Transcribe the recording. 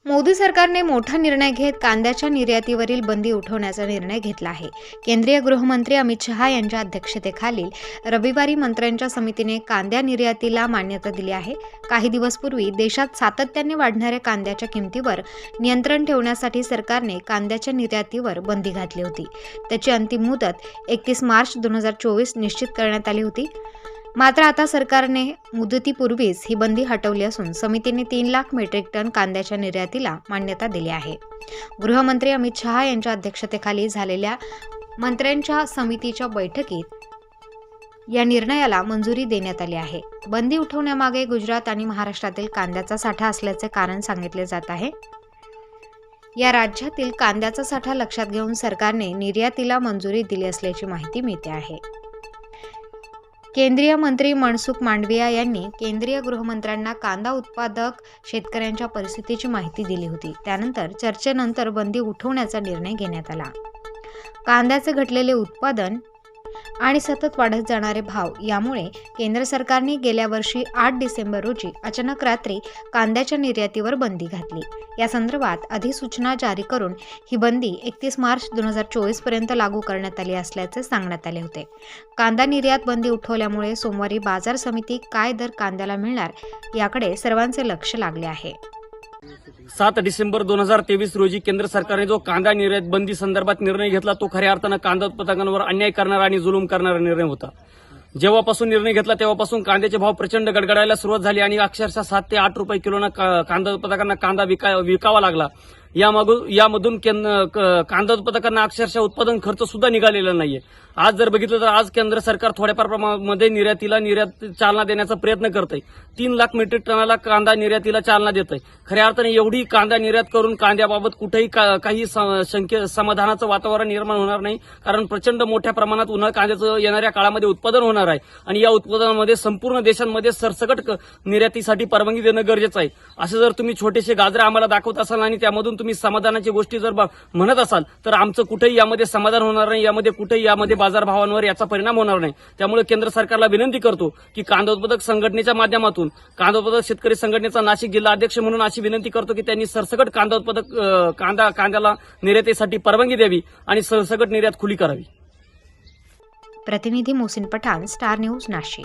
मोदी सरकारने मोठा निर्णय घेत कांद्याच्या निर्यातीवरील बंदी उठवण्याचा निर्णय घेतला आहे। केंद्रीय गृहमंत्री अमित शहा यांच्या अध्यक्षतेखालील रविवारी मंत्र्यांच्या समितीने कांद्या निर्यातीला मान्यता दिली आहे। काही दिवस पूर्वी देशात सातत्याने वाढणाऱ्या कांद्याच्या किमतीवर नियंत्रण ठेवण्यासाठी सरकारने कांद्याच्या निर्यातीवर बंदी घातली होती। त्याची अंतिम मुदत 31 मार्च 2024 निश्चित करण्यात आली होती। मात्र आता सरकारने मुदतीपूर्वीच ही बंदी हटवली असून समितीने 3 लाख मेट्रिक टन कांद्याच्या निर्यातीला मान्यता दिली आहे। गृहमंत्री अमित शहा यांच्या अध्यक्षतेखाली झालेल्या मंत्र्यांच्या समितीच्या बैठकीत या निर्णयाला मंजुरी देण्यात आली आहे। बंदी उठवण्यामागे गुजरात आणि महाराष्ट्रातील कांद्याचा साठा असल्याचे कारण सांगितले जात आहे। या राज्यातील कांद्याचा साठा लक्षात घेऊन सरकारने निर्यातीला मंजुरी दिली असल्याची माहिती मिळते आहे। केंद्रीय मंत्री मनसुख मांडविया यांनी केंद्रीय गृहमंत्र्यांना कांदा उत्पादक शेतकऱ्यांच्या परिस्थितीची माहिती दिली होती। त्यानंतर चर्चेनंतर बंदी उठवण्याचा निर्णय घेण्यात आला। कांद्याचे घटलेले उत्पादन आणि सतत वाढत जाणारे भाव यामुळे केंद्र सरकारने गेल्या वर्षी 8 डिसेंबर रोजी अचानक रात्री कांद्याच्या निर्यातीवर बंदी घातली। या संदर्भात अधिसूचना जारी करून ही बंदी 31 मार्च 2024 पर्यंत लागू करण्यात आली असल्याचे सांगण्यात आले होते। कांदा निर्यात बंदी उठवल्यामुळे सोमवारी बाजार समिती काय दर कांद्याला मिळणार याकडे सर्वांचे लक्ष लागले आहे। 7 डिसेंबर 2023 रोजी केंद्र सरकारने जो कांदा निर्यात बंदी संदर्भात निर्णय घेतला तो खऱ्या अर्थानं कांदा उत्पादकांवर अन्याय करणारा आणि जुलूम करणारा निर्णय होता। जेव्हापासून निर्णय घेतला तेव्हापासून कांद्याचे भाव प्रचंड गडगडायला सुरुवात झाली आणि अक्षरशः 7 ते 8 रुपये किलोनं कांदा उत्पादकांना कांदा विकावा लागला। यामधून कांदा उत्पादकांना अक्षरशः उत्पादन खर्च सुद्धा निघालेला नाहीये। आज जर बघितलं तर आज केंद्र सरकार थोड्याफार प्रमाणामध्ये निर्यात चालना देण्याचा प्रयत्न करत आहे। 3 लाख मेट्रिक टनाला कांदा निर्यातीला चालना देत आहे। खऱ्या अर्थाने एवढी कांदा निर्यात करून कांद्याबाबत कुठेही काही समाधानाचं वातावरण निर्माण होणार नाही, कारण प्रचंड मोठ्या प्रमाणात कांद्याचं येणाऱ्या काळामध्ये उत्पादन होणार आहे आणि या उत्पादनामध्ये संपूर्ण देशांमध्ये सरसकट निर्यातीसाठी परवानगी देणं गरजेचं आहे। असं जर तुम्ही छोटेसे गाजरे आम्हाला दाखवत असाल आणि त्यामधून तुम्ही समाधानाची गोष्टी जर म्हणत असाल तर आमचं कुठेही यामध्ये समाधान होणार नाही, यामध्ये बाजारभावांवर याचा परिणाम होणार नाही। त्यामुळे केंद्र सरकारला विनंती करतो की कांदा उत्पादक संघटनेच्या माध्यमातून कांदा उत्पादक शेतकरी संघटनेचा नाशिक जिल्हा अध्यक्ष म्हणून अशी विनंती करतो की त्यांनी सरसकट कांद्याला निर्यातीसाठी परवानगी द्यावी आणि सरसकट निर्यात खुली करावी। प्रतिनिधी मोहसिन पठाण, स्टार न्यूज, नाशिक।